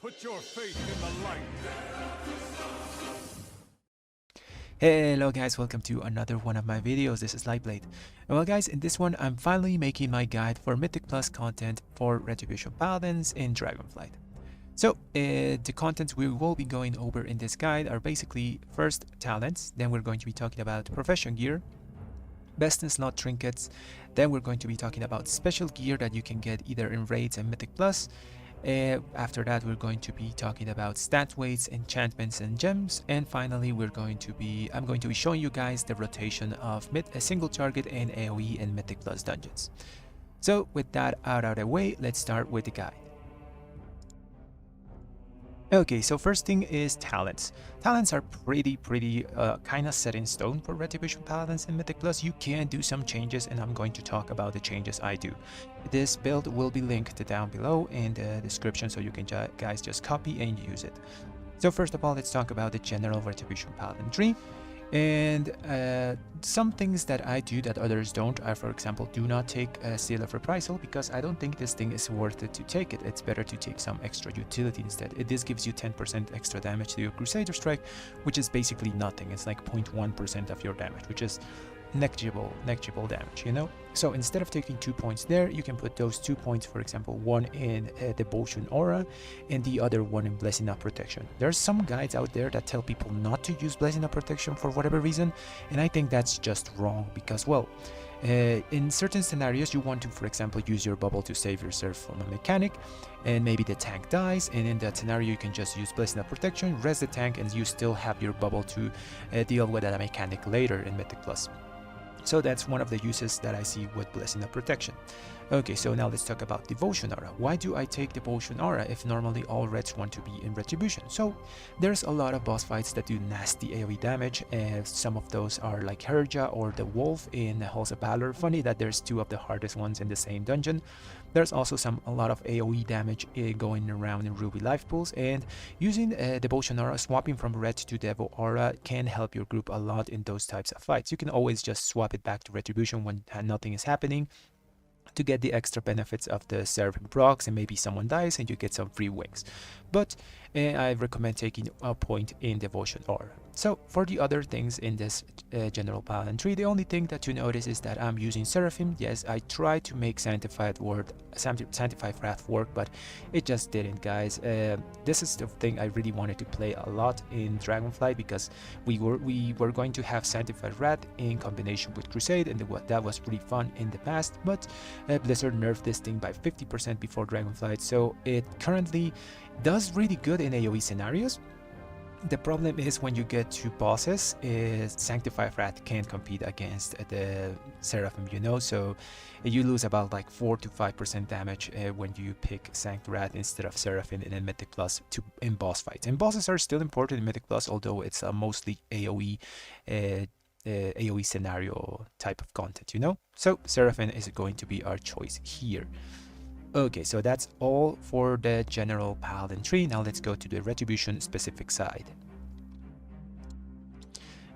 Put your faith in the light. Hello guys, welcome to another one of my videos. This is Lightblade. Well guys, in this one I'm finally making my guide for Mythic Plus content for Retribution Paladins in Dragonflight. So the contents we will be going over in this guide are basically first talents, then we're going to be talking about profession gear, best in slot trinkets, then we're going to be talking about special gear that you can get either in raids and Mythic Plus. After that we're going to be talking about stat weights, enchantments and gems, and finally I'm going to be showing you guys the rotation of a single target and AoE and Mythic Plus dungeons. So with that out of the way, let's start with the guide. Okay, so first thing is talents. Talents are pretty kind of set in stone for Retribution Paladins and Mythic Plus. You can do some changes, and I'm going to talk about the changes I do. This build will be linked down below in the description, so you can guys just copy and use it. So first of all, let's talk about the general Retribution Paladin tree. And some things that I do that others don't are, for example, do not take a Seal of Reprisal, because I don't think this thing is worth it to take it. It's better to take some extra utility instead. This gives you 10% extra damage to your Crusader Strike, which is basically nothing. It's like 0.1% of your damage, which is negligible damage, you know? So instead of taking 2 points there, you can put those 2 points, for example, one in Devotion Aura and the other one in Blessing of Protection. There's some guides out there that tell people not to use Blessing of Protection for whatever reason, and I think that's just wrong, because, well, in certain scenarios you want to, for example, use your bubble to save yourself from a mechanic, and maybe the tank dies, and in that scenario you can just use Blessing of Protection, rest the tank, and you still have your bubble to deal with that mechanic later in Mythic Plus. So that's one of the uses that I see with Blessing of Protection. Okay, so now let's talk about Devotion Aura. Why do I take Devotion Aura if normally all Reds want to be in Retribution? So there's a lot of boss fights that do nasty AoE damage, and some of those are like Herja or the Wolf in Halls of Valor. Funny that there's two of the hardest ones in the same dungeon. There's also a lot of AoE damage going around in Ruby life pools, and using Devotion Aura, swapping from Red to Devo Aura can help your group a lot in those types of fights. You can always just swap it back to Retribution when nothing is happening, to get the extra benefits of the Seraphim procs, and maybe someone dies and you get some free wings. But I recommend taking a point in Devotion Aura. So for the other things in this general Paladin tree, the only thing that you notice is that I'm using Seraphim. Yes, I tried to make Sanctified Wrath work, but it just didn't, guys. This is the thing I really wanted to play a lot in Dragonflight, because we were going to have Sanctified Wrath in combination with Crusade, and that was pretty fun in the past, but Blizzard nerfed this thing by 50% before Dragonflight, so it currently does really good in AoE scenarios. The problem is when you get to bosses, Sanctified Wrath can't compete against the Seraphim, you know, so you lose about like 4 to 5% damage when you pick Sanct Wrath instead of Seraphim in Mythic Plus in boss fights. And bosses are still important in Mythic Plus, although it's mostly AoE scenario type of content, you know. So Seraphim is going to be our choice here. Okay, so that's all for the general Paladin tree. Now let's go to the Retribution specific side.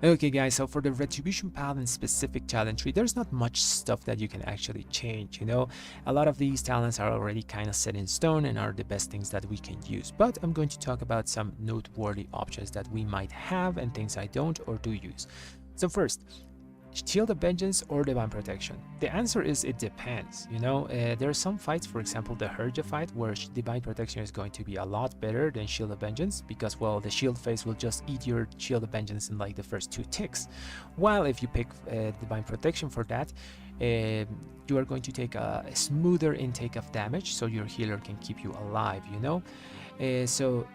Okay guys, so for the Retribution Paladin specific talent tree, there's not much stuff that you can actually change, you know. A lot of these talents are already kind of set in stone and are the best things that we can use. But I'm going to talk about some noteworthy options that we might have and things I don't or do use. So first, Shield of Vengeance or Divine Protection? The answer is it depends, you know. There are some fights, for example the Herja fight, where Divine Protection is going to be a lot better than Shield of Vengeance, because, well, the shield phase will just eat your Shield of Vengeance in like the first 2 ticks, while if you pick Divine Protection for that, you are going to take a smoother intake of damage, so your healer can keep you alive, you know. So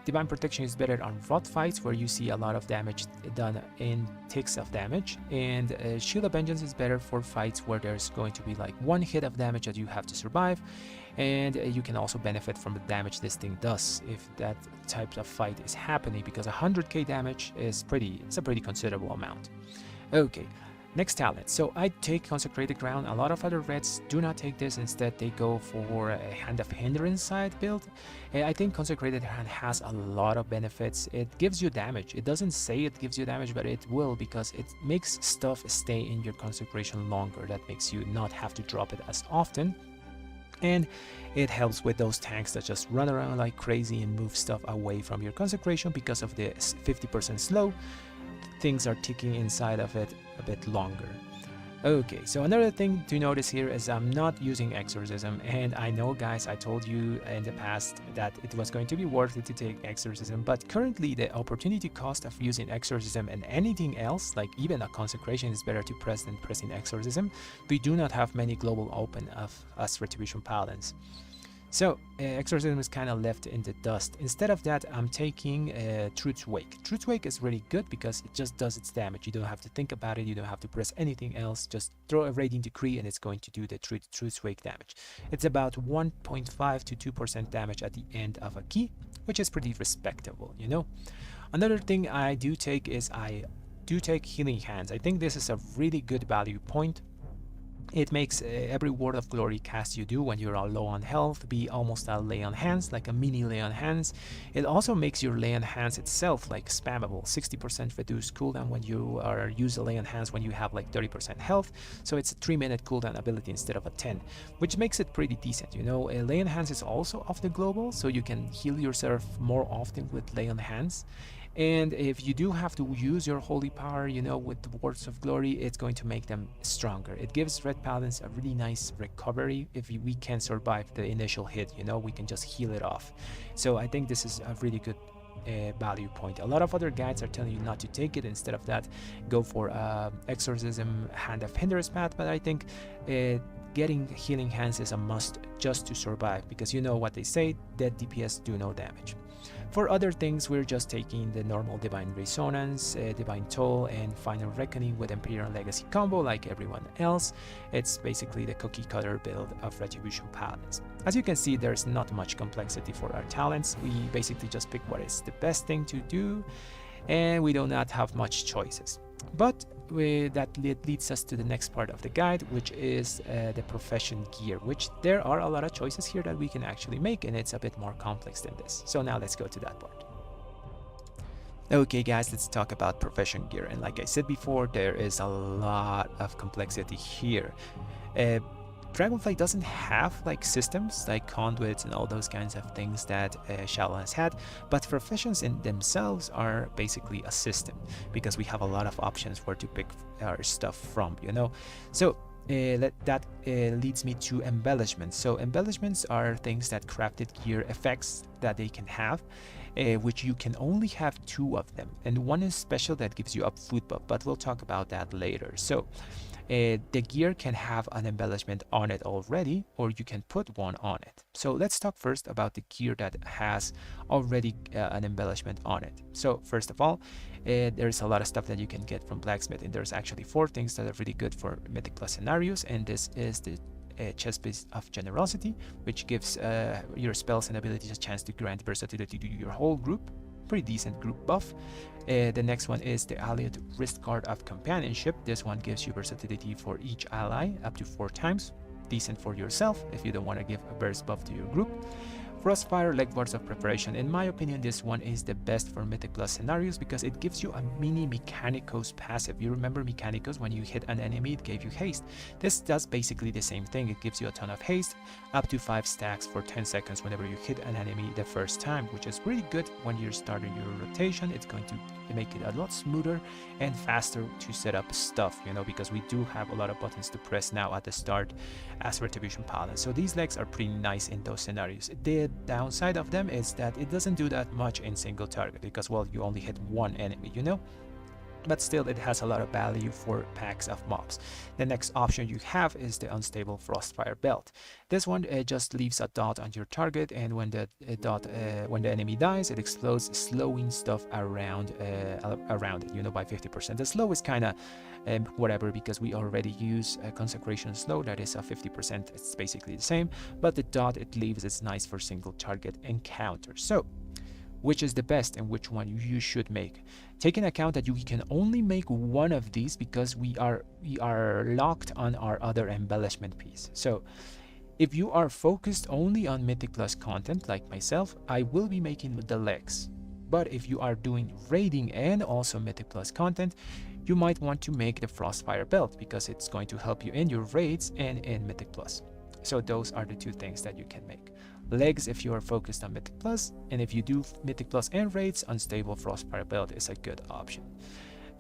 Divine Protection is better on rot fights, where you see a lot of damage done in ticks of damage, and Shield of Vengeance is better for fights where there's going to be like 1 hit of damage that you have to survive, and you can also benefit from the damage this thing does if that type of fight is happening, because 100k damage is it's a pretty considerable amount. Okay, next talent. So I take Consecrated Ground. A lot of other Reds do not take this. Instead, they go for a Hand of Hindrance side build. I think Consecrated Hand has a lot of benefits. It gives you damage. It doesn't say it gives you damage, but it will, because it makes stuff stay in your consecration longer. That makes you not have to drop it as often. And it helps with those tanks that just run around like crazy and move stuff away from your consecration. Because of the 50% slow, things are ticking inside of it a bit longer. Okay, so another thing to notice here is I'm not using Exorcism, and I know, guys, I told you in the past that it was going to be worth it to take Exorcism, but currently the opportunity cost of using Exorcism and anything else, like even a Consecration, is better to press than pressing Exorcism. We do not have many global open of us Retribution Paladins. So Exorcism is kind of left in the dust. Instead of that, I'm taking Truth's Wake. Truth's Wake is really good because it just does its damage. You don't have to think about it. You don't have to press anything else. Just throw a Radiant Decree and it's going to do the Truth's Wake damage. It's about 1.5 to 2% damage at the end of a key, which is pretty respectable, you know. Another thing I do take is I do take Healing Hands. I think this is a really good value point. It makes every Word of Glory cast you do when you're all low on health be almost a Lay on Hands, like a mini Lay on Hands. It also makes your Lay on Hands itself like spammable, 60% reduced cooldown when you are use a Lay on Hands when you have like 30% health. So it's a 3-minute cooldown ability instead of a 10, which makes it pretty decent. You know, Lay on Hands is also off the global, so you can heal yourself more often with Lay on Hands. And if you do have to use your holy power, you know, with the Words of Glory, it's going to make them stronger. It gives Red Paladins a really nice recovery. If we can survive the initial hit, you know, we can just heal it off. So I think this is a really good value point. A lot of other guides are telling you not to take it. Instead of that, go for Exorcism, Hand of Hindrance path. But I think getting Healing Hands is a must just to survive, because you know what they say, dead DPS do no damage. For other things, we're just taking the normal Divine Resonance, Divine Toll, and Final Reckoning with Imperial Legacy combo like everyone else. It's basically the cookie cutter build of Retribution Paladins. As you can see, there's not much complexity for our talents. We basically just pick what is the best thing to do, and we do not have much choices. But that leads us to the next part of the guide, which is the profession gear, which there are a lot of choices here that we can actually make, and it's a bit more complex than this. So now let's go to that part. Okay guys, let's talk about profession gear, and like I said before, there is a lot of complexity here. Dragonflight doesn't have like systems like conduits and all those kinds of things that Shadow has had, but professions in themselves are basically a system, because we have a lot of options where to pick our stuff from, you know. So that leads me to embellishments. So embellishments are things that crafted gear effects that they can have, which you can only have 2 of them, and one is special that gives you up food buff, but we'll talk about that later. So the gear can have an embellishment on it already, or you can put one on it. So let's talk first about the gear that has already an embellishment on it. So first of all, there's a lot of stuff that you can get from Blacksmith, and there's actually 4 things that are really good for Mythic Plus scenarios, and this is the Chest Piece of Generosity, which gives your spells and abilities a chance to grant versatility to your whole group. Pretty decent group buff. The next one is the Allied Wrist Guard of Companionship. This one gives you versatility for each ally up to 4 times. Decent for yourself if you don't want to give a burst buff to your group. Frostfire Legwards of Preparation. In my opinion, this one is the best for Mythic Plus scenarios because it gives you a mini Mechanicos passive. You remember Mechanicos, when you hit an enemy, it gave you haste. This does basically the same thing. It gives you a ton of haste, up to 5 stacks for 10 seconds whenever you hit an enemy the first time, which is really good when you're starting your rotation. It's going to make it a lot smoother and faster to set up stuff, you know, because we do have a lot of buttons to press now at the start as Retribution Paladin. So these legs are pretty nice in those scenarios. The downside of them is that it doesn't do that much in single target because, well, you only hit one enemy, you know. But still, it has a lot of value for packs of mobs. The next option you have is the Unstable Frostfire Belt. This one just leaves a dot on your target, and when the when the enemy dies, it explodes, slowing stuff around it, you know, by 50%. The slow is kind of whatever, because we already use a Consecration slow that is a 50%. It's basically the same, but the dot it leaves is nice for single target encounters. So which is the best and which one you should make? Take into account that you can only make one of these because we are locked on our other embellishment piece. So if you are focused only on Mythic Plus content like myself, I will be making the legs. But if you are doing raiding and also Mythic Plus content, you might want to make the Frostfire Belt because it's going to help you in your raids and in Mythic Plus. So those are the two things that you can make. Legs if you are focused on Mythic Plus, and if you do Mythic Plus and raids, Unstable Frostfire build is a good option.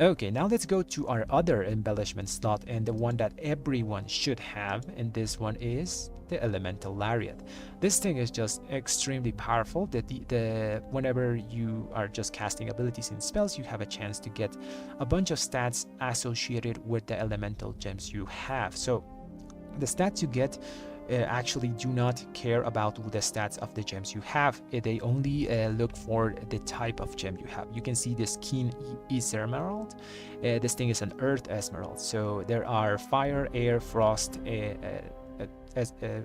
Okay, now let's go to our other embellishment slot, and the one that everyone should have, and this one is the Elemental Lariat. This thing is just extremely powerful. Whenever you are just casting abilities and spells, you have a chance to get a bunch of stats associated with the elemental gems you have. So the stats you get actually do not care about the stats of the gems you have. They only look for the type of gem you have. You can see this Keen Emerald. This thing is an Earth Emerald. So there are fire, air, frost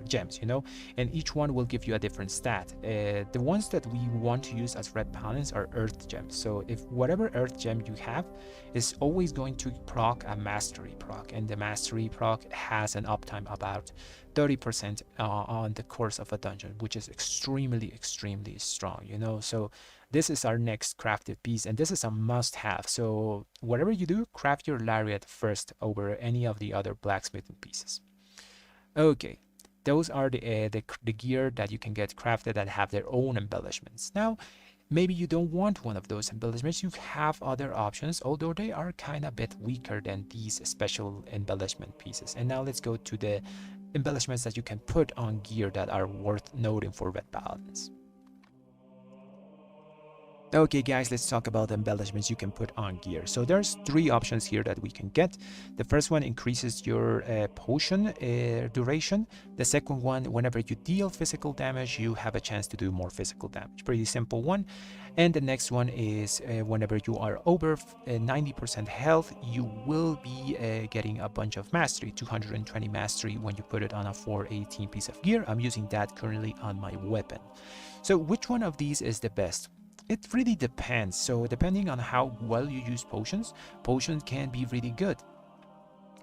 gems, you know, and each one will give you a different stat. The ones that we want to use as red paladins are earth gems. So if whatever earth gem you have is always going to proc a mastery proc, and the mastery proc has an uptime about 30% on the course of a dungeon, which is extremely strong, you know. So this is our next crafted piece, and this is a must-have. So whatever you do, craft your lariat first over any of the other blacksmithing pieces. Okay, those are the gear that you can get crafted that have their own embellishments. Now, maybe you don't want one of those embellishments. You have other options, although they are kind of a bit weaker than these special embellishment pieces. And now let's go to the embellishments that you can put on gear that are worth noting for red paladins. Okay guys, let's talk about embellishments you can put on gear. So there's 3 options here that we can get. The first one increases your potion duration. The second one, whenever you deal physical damage, you have a chance to do more physical damage. Pretty simple one. And the next one is whenever you are over 90% health, you will be getting a bunch of mastery, 220 mastery when you put it on a 418 piece of gear. I'm using that currently on my weapon. So which one of these is the best? It really depends. So depending on how well you use potions can be really good.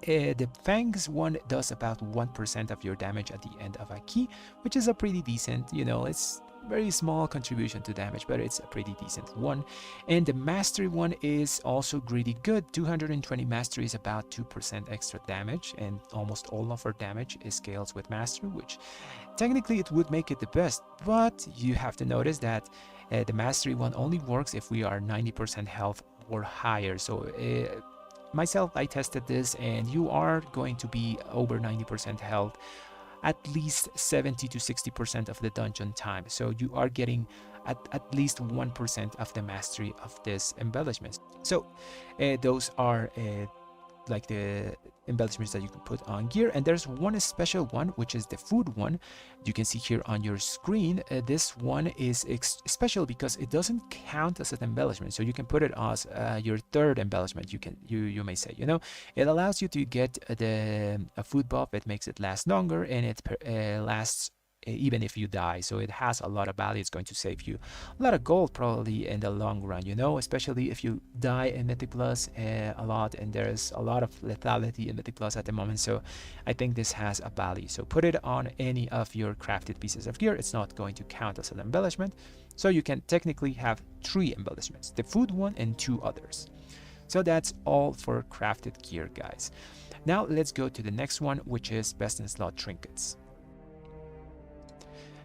The Fangs one does about 1% of your damage at the end of a key, which is a pretty decent, you know, it's very small contribution to damage, but it's a pretty decent one. And the mastery one is also really good. 220 mastery is about 2% extra damage, and almost all of our damage is scales with mastery, which technically it would make it the best, but you have to notice that the mastery one only works if we are 90% health or higher. So myself, I tested this, and you are going to be over 90% health at least 70 to 60% of the dungeon time. So you are getting at least 1% of the mastery of this embellishment. So those are like the embellishments that you can put on gear. And there's one special one, which is the food one. You can see here on your screen. This one is special because it doesn't count as an embellishment, so you can put it as your third embellishment. You may say, you know, it allows you to get a food buff. It makes it last longer, and it lasts even if you die. So it has a lot of value. It's going to save you a lot of gold probably in the long run, you know, especially if you die in Mythic Plus a lot, and there's a lot of lethality in Mythic Plus at the moment. So I think this has a value. So put it on any of your crafted pieces of gear. It's not going to count as an embellishment. So you can technically have 3 embellishments, the food one and 2 others. So that's all for crafted gear, guys. Now let's go to the next one, which is best in slot trinkets.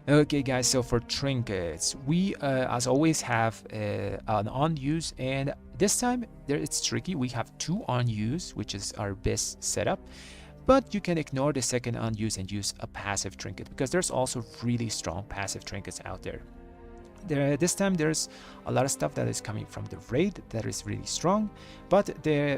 Okay guys, so for trinkets, we as always have an on use, and this time it's tricky. We have 2 on use, which is our best setup, but you can ignore the second on use and use a passive trinket, because there's also really strong passive trinkets out there. This time there's a lot of stuff that is coming from the raid that is really strong, but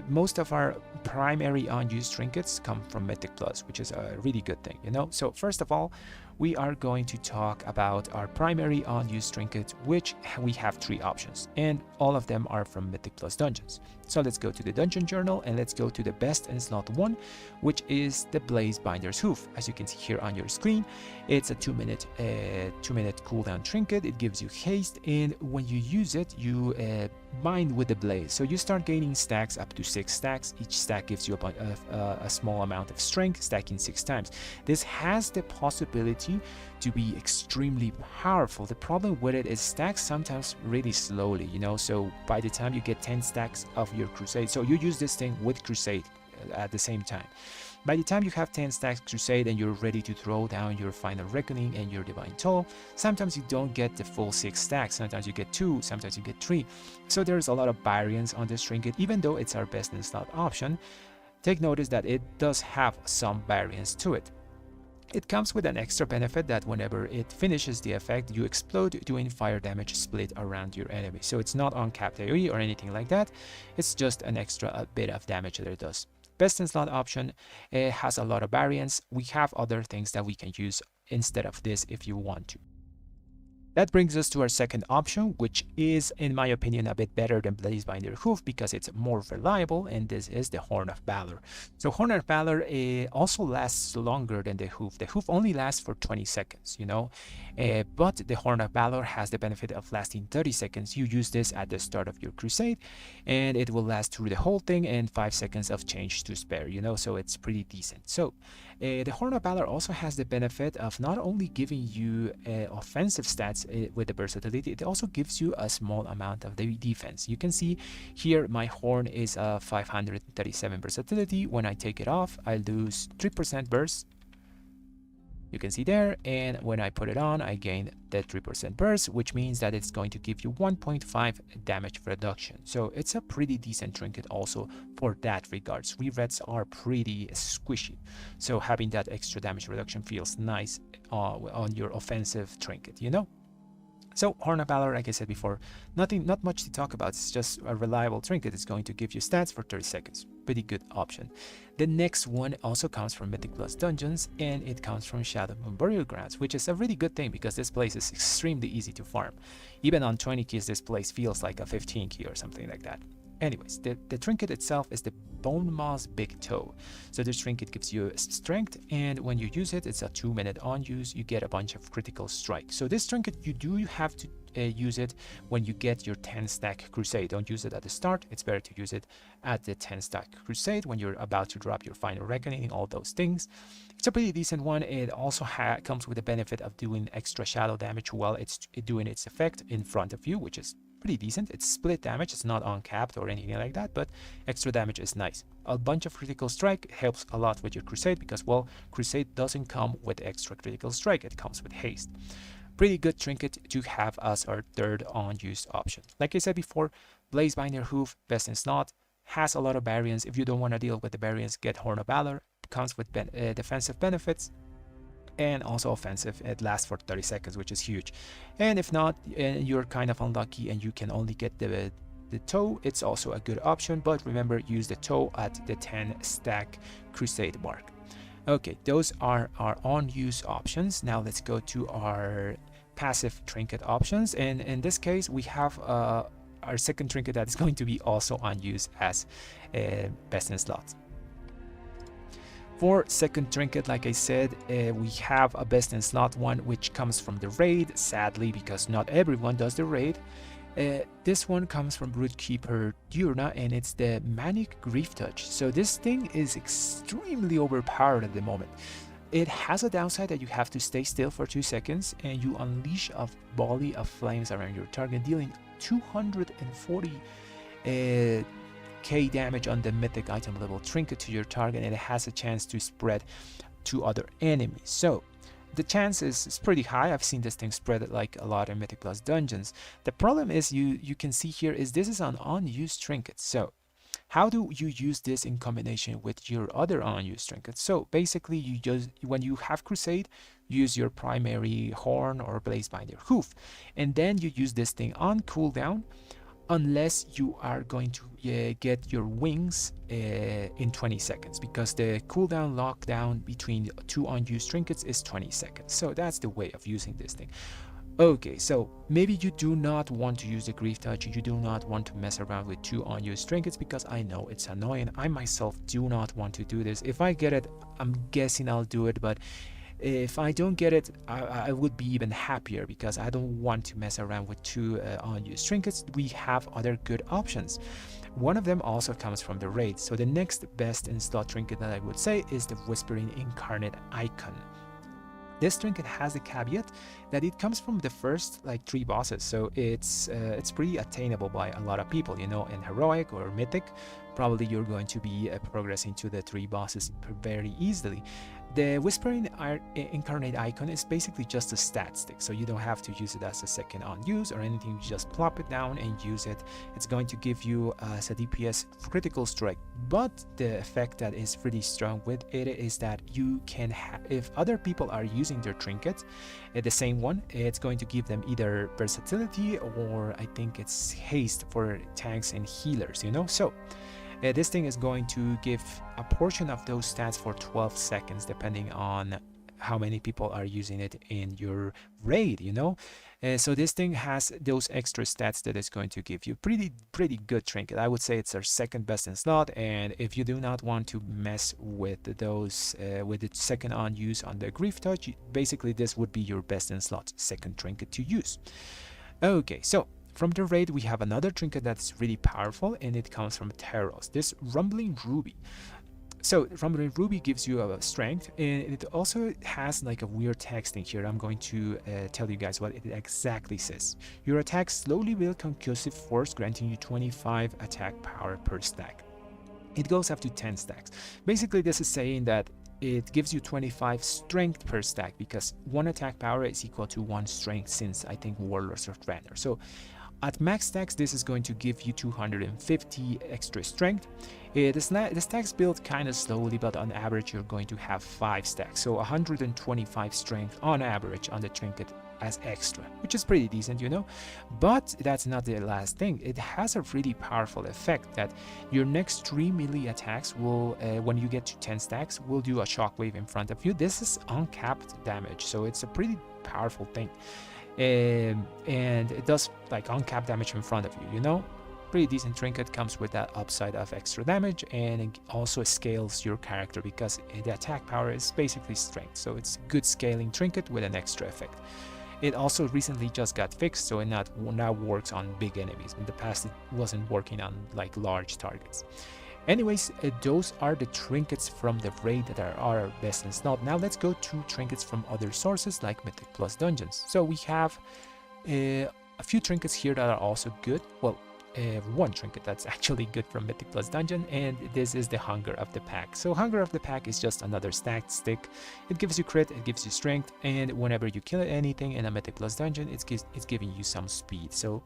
most of our primary on-use trinkets come from Mythic Plus, which is a really good thing, you know. So first of all, we are going to talk about our primary on-use trinket, which we have 3 options, and all of them are from Mythic Plus dungeons. So let's go to the dungeon journal, and let's go to the best in slot 1, which is the Blaze Binder's Hoof. As you can see here on your screen, it's a 2-minute cooldown trinket. It gives you haste, and when you use it, you bind with the blaze. So you start gaining stacks up to 6 stacks. Each stack gives you a small amount of strength, stacking 6 times. This has the possibility to be extremely powerful. The problem with it is stacks sometimes really slowly, you know, so by the time you get 10 stacks of your crusade, so you use this thing with crusade at the same time. By the time you have 10 stacks Crusade and you're ready to throw down your Final Reckoning and your Divine Toll, sometimes you don't get the full 6 stacks, sometimes you get 2, sometimes you get 3. So there's a lot of variance on this trinket, even though it's our best in slot option. Take notice that it does have some variance to it. It comes with an extra benefit that whenever it finishes the effect, you explode doing fire damage split around your enemy. So it's not uncapped AoE or anything like that, it's just an extra bit of damage that it does. Best in slot option, it has a lot of variance. We have other things that we can use instead of this if you want to. That brings us to our second option, which is, in my opinion, a bit better than Blazebinder Hoof because it's more reliable, and this is the Horn of Valor. So Horn of Valor also lasts longer than the Hoof. The Hoof only lasts for 20 seconds, you know, but the Horn of Valor has the benefit of lasting 30 seconds. You use this at the start of your crusade, and it will last through the whole thing and 5 seconds of change to spare, you know, so it's pretty decent. So the Horn of Valor also has the benefit of not only giving you offensive stats with the versatility, it also gives you a small amount of the defense. You can see here my horn is a 537 versatility. When I take it off, I lose 3% burst. You can see there, and when I put it on, I gain the 3% burst, which means that it's going to give you 1.5 damage reduction. So it's a pretty decent trinket also for that regards. Rereds are pretty squishy, so having that extra damage reduction feels nice on your offensive trinket, you know. So Horn of Valor, like I said before, not much to talk about. It's just a reliable trinket. It's going to give you stats for 30 seconds. Pretty good option. The next one also comes from Mythic Plus Dungeons, and it comes from Shadow Moon Burial Grounds, which is a really good thing because this place is extremely easy to farm. Even on 20 keys, this place feels like a 15 key or something like that. Anyways, the trinket itself is the Bone Maw's Big Toe. So this trinket gives you strength, and when you use it, it's a 2-minute on use. You get a bunch of critical strike. So this trinket, you do have to use it when you get your 10 stack crusade. Don't use it at the start. It's better to use it at the 10 stack crusade when you're about to drop your Final Reckoning, all those things. It's a pretty decent one. It also comes with the benefit of doing extra shadow damage while it's doing its effect in front of you, which is pretty decent. It's split damage, it's not uncapped or anything like that, but extra damage is nice. A bunch of critical strike helps a lot with your crusade because, well, crusade doesn't come with extra critical strike, it comes with haste. Pretty good trinket to have as our third on-use option. Like I said before, Blazebinder Hoof, best in slot, has a lot of variance. If you don't want to deal with the variance, get Horn of Valor. Comes with defensive benefits and also offensive. It lasts for 30 seconds, which is huge. And if not, you're kind of unlucky and you can only get the toe, it's also a good option, but remember, use the toe at the 10 stack crusade mark. Okay, those are our on-use options. Now let's go to our passive trinket options, and in this case we have our second trinket that is going to be also on use as best in slots. For second trinket, like I said, we have a best in slot one, which comes from the raid, sadly, because not everyone does the raid. This one comes from Broodkeeper Diurna, and it's the Manic Grief Touch. So this thing is extremely overpowered at the moment. It has a downside that you have to stay still for 2 seconds, and you unleash a volley of flames around your target, dealing 240 K damage on the mythic item level trinket to your target, and it has a chance to spread to other enemies. So the chance is pretty high. I've seen this thing spread like a lot in Mythic Plus Dungeons. The problem is you can see here is this is an unused trinket. So how do you use this in combination with your other unused trinkets? So basically, you just, when you have Crusade, use your primary Horn or Blazebinder Hoof, and then you use this thing on cooldown, unless you are going to get your wings in 20 seconds, because the cooldown lockdown between two unused trinkets is 20 seconds. So that's the way of using this thing. Okay, so maybe you do not want to use the Grief Touch, you do not want to mess around with two unused trinkets, because I know it's annoying. I myself do not want to do this. If I get it, I'm guessing I'll do it, but if I don't get it, I would be even happier, because I don't want to mess around with two unused trinkets. We have other good options. One of them also comes from the raid. So the next best in slot trinket that I would say is the Whispering Incarnate Icon. This trinket has a caveat that it comes from the first like 3 bosses, so it's pretty attainable by a lot of people, you know, in heroic or mythic. probably you're going to be progressing to the 3 bosses very easily. The Whispering Incarnate icon is basically just a stat stick, so you don't have to use it as a second on use or anything. You just plop it down and use it. It's going to give you as a DPS critical strike, but the effect that is pretty strong with it is that you can if other people are using their trinkets, the same one, it's going to give them either versatility or I think it's haste for tanks and healers, you know. So this thing is going to give a portion of those stats for 12 seconds depending on how many people are using it in your raid, you know. So this thing has those extra stats that it's going to give you. Pretty good trinket. I would say it's our second best in slot, and if you do not want to mess with those with the second on use on the Grief Touch, basically this would be your best in slot second trinket to use. Okay, so from the raid, we have another trinket that's really powerful, and it comes from Teros, this Rumbling Ruby. So Rumbling Ruby gives you a strength, and it also has like a weird texting here. I'm going to tell you guys what it exactly says. Your attacks slowly build concussive force, granting you 25 attack power per stack. It goes up to 10 stacks. Basically, this is saying that it gives you 25 strength per stack, because 1 attack power is equal to 1 strength since I think Warlords of Draenor. So at max stacks, this is going to give you 250 extra strength. The stacks build kind of slowly, but on average you're going to have 5 stacks, so 125 strength on average on the trinket as extra, which is pretty decent, you know. But that's not the last thing. It has a really powerful effect that your next 3 melee attacks will, when you get to 10 stacks, will do a shockwave in front of you. This is uncapped damage, so it's a pretty powerful thing. And it does like uncapped damage in front of you, you know. Pretty decent trinket, comes with that upside of extra damage, and it also scales your character because the attack power is basically strength, so it's a good scaling trinket with an extra effect. It also recently just got fixed, so it now works on big enemies. In the past it wasn't working on like large targets. Anyways, those are the trinkets from the raid that are our best in slot. Now let's go to trinkets from other sources like Mythic Plus Dungeons. So we have a few trinkets here that are also good. Well, one trinket that's actually good from Mythic Plus Dungeon, and this is the Hunger of the Pack. So Hunger of the Pack is just another stacked stick. It gives you crit, it gives you strength, and whenever you kill anything in a Mythic Plus Dungeon, it's giving you some speed. So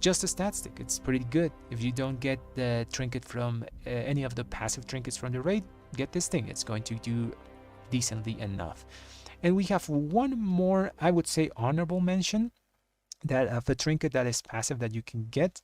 just a stat stick, it's pretty good. If you don't get the trinket from any of the passive trinkets from the raid, get this thing. It's going to do decently enough. And we have one more, I would say, honorable mention, that of a trinket that is passive that you can get,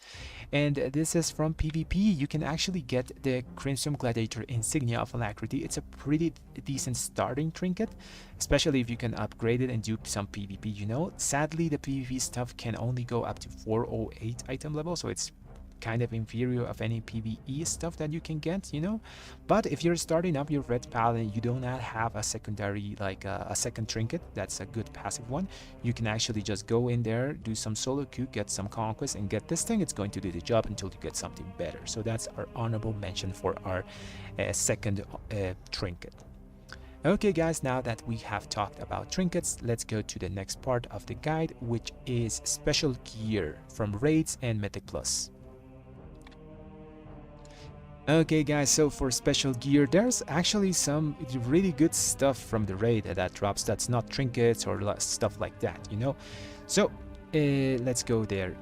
and this is from PvP. You can actually get the Crimson Gladiator Insignia of Alacrity. It's a pretty decent starting trinket, especially if you can upgrade it and do some PvP, you know. Sadly, the PvP stuff can only go up to 408 item level, so it's kind of inferior of any PvE stuff that you can get, you know. But if you're starting up your Red Paladin, you do not have a secondary, like a second trinket that's a good passive one, you can actually just go in there, do some solo queue, get some conquest, and get this thing. It's going to do the job until you get something better. So that's our honorable mention for our second trinket. Okay guys, now that we have talked about trinkets, let's go to the next part of the guide, which is special gear from raids and Mythic Plus. Okay guys, so for special gear, there's actually some really good stuff from the raid that drops that's not trinkets or stuff like that, you know. So let's go there.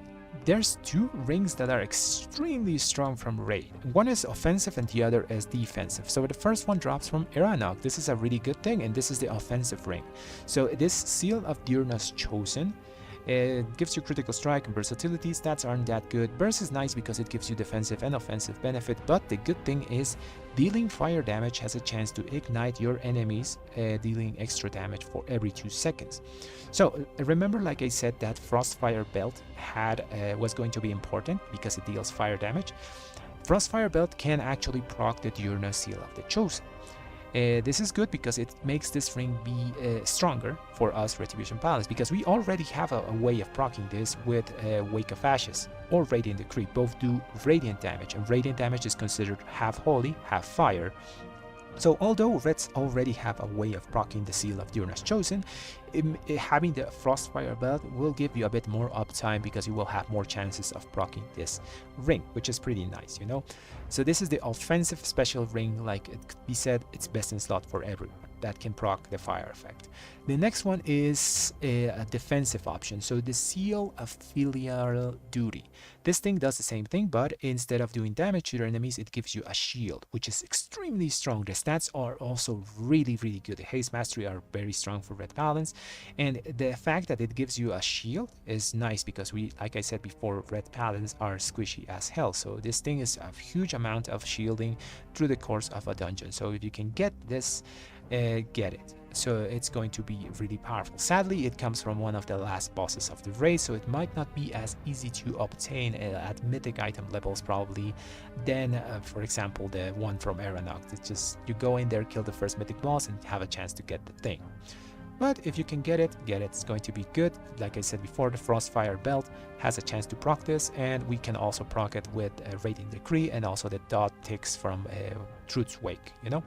There's 2 rings that are extremely strong from raid. One is offensive and the other is defensive. So the first one drops from Eranok. This is a really good thing, and this is the offensive ring. So this Seal of Dirna's Chosen, it gives you critical strike and versatility. Stats aren't that good. Burst is nice because it gives you defensive and offensive benefit, but the good thing is dealing fire damage has a chance to ignite your enemies, dealing extra damage for every 2 seconds. So remember, like I said, that Frostfire Belt was going to be important because it deals fire damage. Frostfire Belt can actually proc the Dirna Seal of the Chosen. This is good because it makes this ring be stronger for us Retribution Paladins, because we already have a way of proccing this with Wake of Ashes or Radiant Decree. Both do radiant damage, and radiant damage is considered half holy, half fire. So although Reds already have a way of proccing the Seal of Diurna's Chosen, having the Frostfire belt will give you a bit more uptime because you will have more chances of proccing this ring, which is pretty nice, you know. So this is the offensive special ring, like it could be said, it's best in slot for everyone that can proc the fire effect. The next one is a defensive option, so the Seal of Filial Duty. This thing does the same thing, but instead of doing damage to your enemies, it gives you a shield, which is extremely strong. The stats are also really good. The haste mastery are very strong for red paladins, and the fact that it gives you a shield is nice because like I said before, red paladins are squishy as hell, so this thing is a huge amount of shielding through the course of a dungeon. So if you can get this, get it. So it's going to be really powerful. Sadly, it comes from one of the last bosses of the raid, so it might not be as easy to obtain at mythic item levels probably than for example the one from Aeronox. It's just you go in there, kill the first mythic boss, and have a chance to get the thing. But if you can get it, it's going to be good. Like I said before, the Frostfire belt has a chance to proc this, and we can also proc it with Radiant Decree and also the dot ticks from Truth's Wake, you know.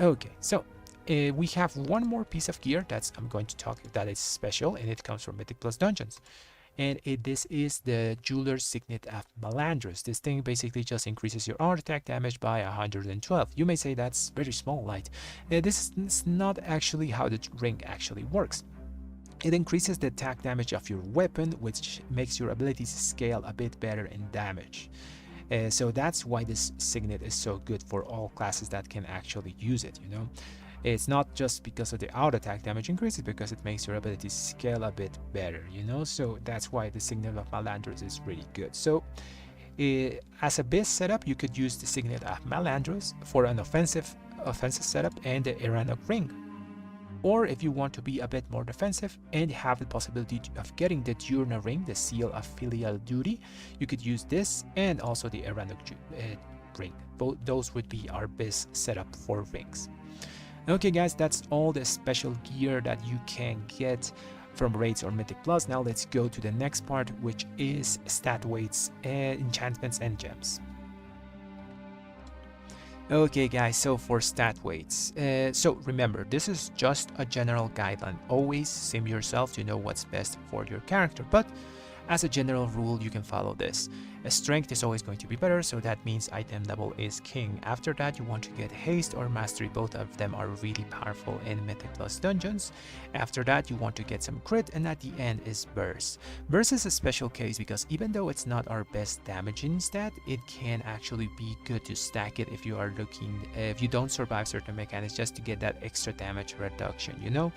Okay, so we have one more piece of gear I'm going to talk that is special, and it comes from Mythic Plus Dungeons. And this is the Jeweler's Signet of Malandrus. This thing basically just increases your art attack damage by 112. You may say that's very small, Light. This is not actually how the ring actually works. It increases the attack damage of your weapon, which makes your abilities scale a bit better in damage. So that's why this signet is so good for all classes that can actually use it, you know. It's not just because of the out attack damage increases, because it makes your abilities scale a bit better, you know. So that's why the Signet of Malandrus is really good. So as a base setup, you could use the Signet of Malandrus for an offensive setup and the Aeronox ring. Or if you want to be a bit more defensive and have the possibility of getting the Diurna ring, the Seal of Filial Duty, you could use this and also the Aeronox ring. Both those would be our best setup for rings. Okay guys, that's all the special gear that you can get from raids or Mythic Plus. Now let's go to the next part, which is stat weights, enchantments and gems. Okay guys, so for stat weights, so remember, this is just a general guideline. Always sim yourself to know what's best for your character, but as a general rule, you can follow this. Strength is always going to be better, so that means item level is king. After that, you want to get haste or mastery. Both of them are really powerful in Mythic Plus dungeons. After that, you want to get some crit, and at the end is burst. Burst is a special case because even though it's not our best damaging stat, it can actually be good to stack it if you are looking, if you don't survive certain mechanics, just to get that extra damage reduction, you know.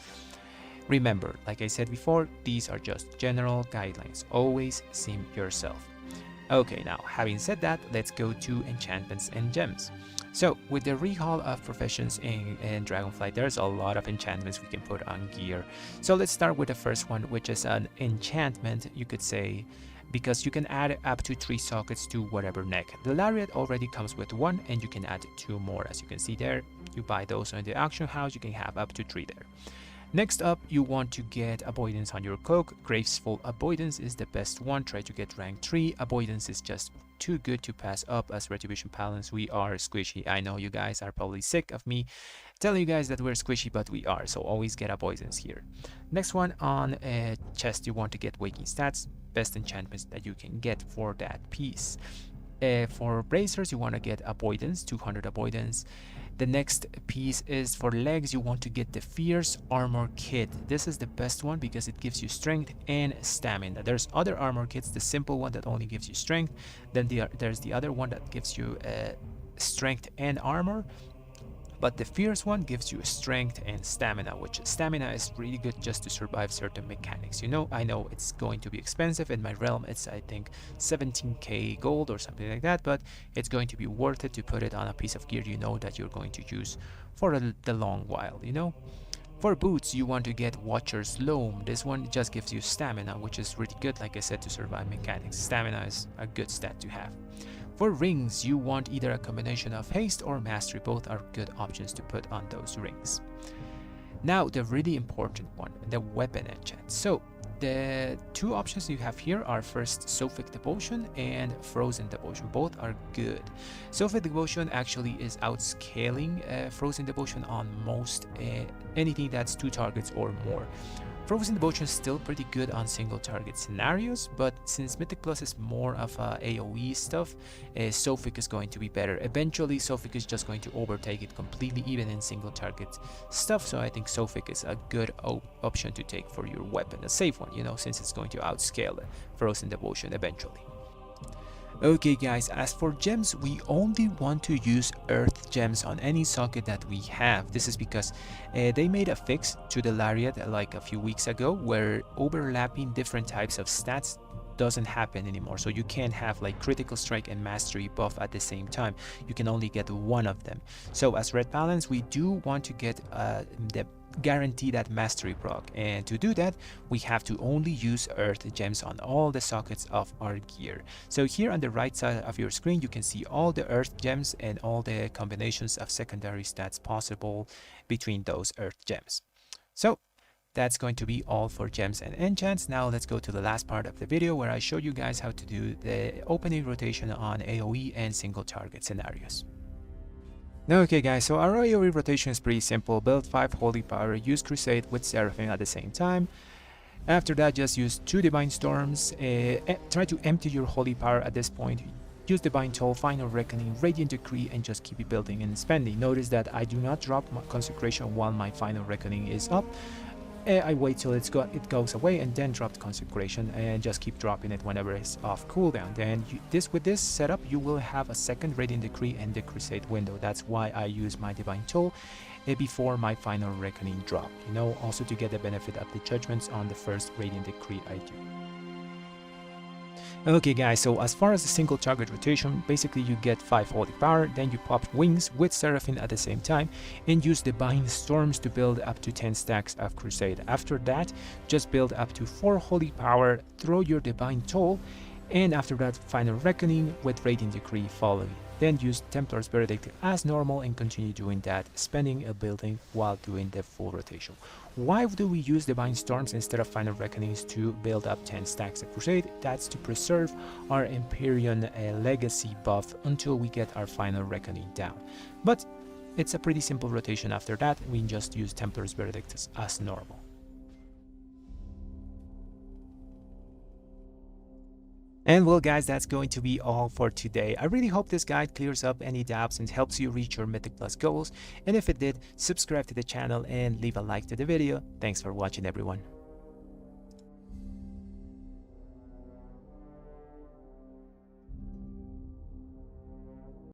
Remember, like I said before, these are just general guidelines. Always sim yourself. Okay, now having said that, let's go to enchantments and gems. So with the rehaul of professions in Dragonflight, there's a lot of enchantments we can put on gear. So let's start with the first one, which is an enchantment, you could say, because you can add up to 3 sockets to whatever neck. The Lariat already comes with 1, and you can add 2 more. As you can see there, you buy those on the auction house, you can have up to 3 there. Next up, you want to get avoidance on your cloak. Graceful avoidance is the best one. Try to get rank 3. Avoidance is just too good to pass up. As Retribution Paladins, we are squishy. I know you guys are probably sick of me telling you guys that we're squishy, but we are, so always get avoidance here. Next one, on chest, you want to get waking stats. Best enchantments that you can get for that piece. For bracers, you want to get avoidance, 200 avoidance. The next piece is for legs, you want to get the Fierce Armor Kit. This is the best one because it gives you strength and stamina. There's other armor kits, the simple one that only gives you strength. Then there's the other one that gives you strength and armor. But the Fierce one gives you strength and stamina, which stamina is really good just to survive certain mechanics. You know, I know it's going to be expensive. In my realm, it's I think 17k gold or something like that, but it's going to be worth it to put it on a piece of gear you know that you're going to use for the long while, you know. For boots, you want to get Watcher's Loam. This one just gives you stamina, which is really good, like I said, to survive mechanics. Stamina is a good stat to have. For rings, you want either a combination of haste or mastery. Both are good options to put on those rings. Now, the really important one, the weapon enchant. So, the two options you have here are first Sophic Devotion and Frozen Devotion. Both are good. Sophic Devotion actually is outscaling Frozen Devotion on most anything that's 2 targets or more. Frozen Devotion is still pretty good on single target scenarios, but since Mythic Plus is more of AoE stuff, Sophic is going to be better. Eventually, Sophic is just going to overtake it completely, even in single target stuff, so I think Sophic is a good option to take for your weapon, a safe one, you know, since it's going to outscale Frozen Devotion eventually. Okay guys, as for gems, we only want to use earth gems on any socket that we have. This is because they made a fix to the Lariat like a few weeks ago where overlapping different types of stats doesn't happen anymore. So you can't have like critical strike and mastery buff at the same time. You can only get one of them. So as red balance, we do want to get the guarantee that mastery proc, and to do that we have to only use earth gems on all the sockets of our gear. So here on the right side of your screen you can see all the earth gems and all the combinations of secondary stats possible between those earth gems. So that's going to be all for gems and enchants. Now let's go to the last part of the video where I show you guys how to do the opening rotation on AoE and single target scenarios. Okay guys, so our AoE rotation is pretty simple. Build 5 Holy Power, use Crusade with Seraphim at the same time. After that, just use 2 Divine Storms. Try to empty your Holy Power at this point. Use Divine Toll, Final Reckoning, Radiant Decree, and just keep building and spending. Notice that I do not drop my Consecration while my Final Reckoning is up. I wait till it goes away and then drop the Consecration and just keep dropping it whenever it's off cooldown. Then with this setup you will have a second Radiant Decree and the Crusade window. That's why I use my Divine Toll before my Final Reckoning drop, you know, also to get the benefit of the judgments on the first Radiant Decree I do. Okay guys, so as far as the single target rotation, basically you get 5 Holy Power, then you pop Wings with Seraphim at the same time and use Divine Storms to build up to 10 stacks of Crusade. After that, just build up to 4 Holy Power, throw your Divine Toll, and after that Final Reckoning with Radiant Decree following. Then use Templar's Verdict as normal and continue doing that, spending a building while doing the full rotation. Why do we use Divine Storms instead of Final Reckonings to build up 10 stacks of Crusade? That's to preserve our Empyrean legacy buff until we get our Final Reckoning down. But it's a pretty simple rotation after that. We just use Templar's Verdict as normal. And well guys, that's going to be all for today. I really hope this guide clears up any doubts and helps you reach your Mythic Plus goals. And if it did, subscribe to the channel and leave a like to the video. Thanks for watching everyone.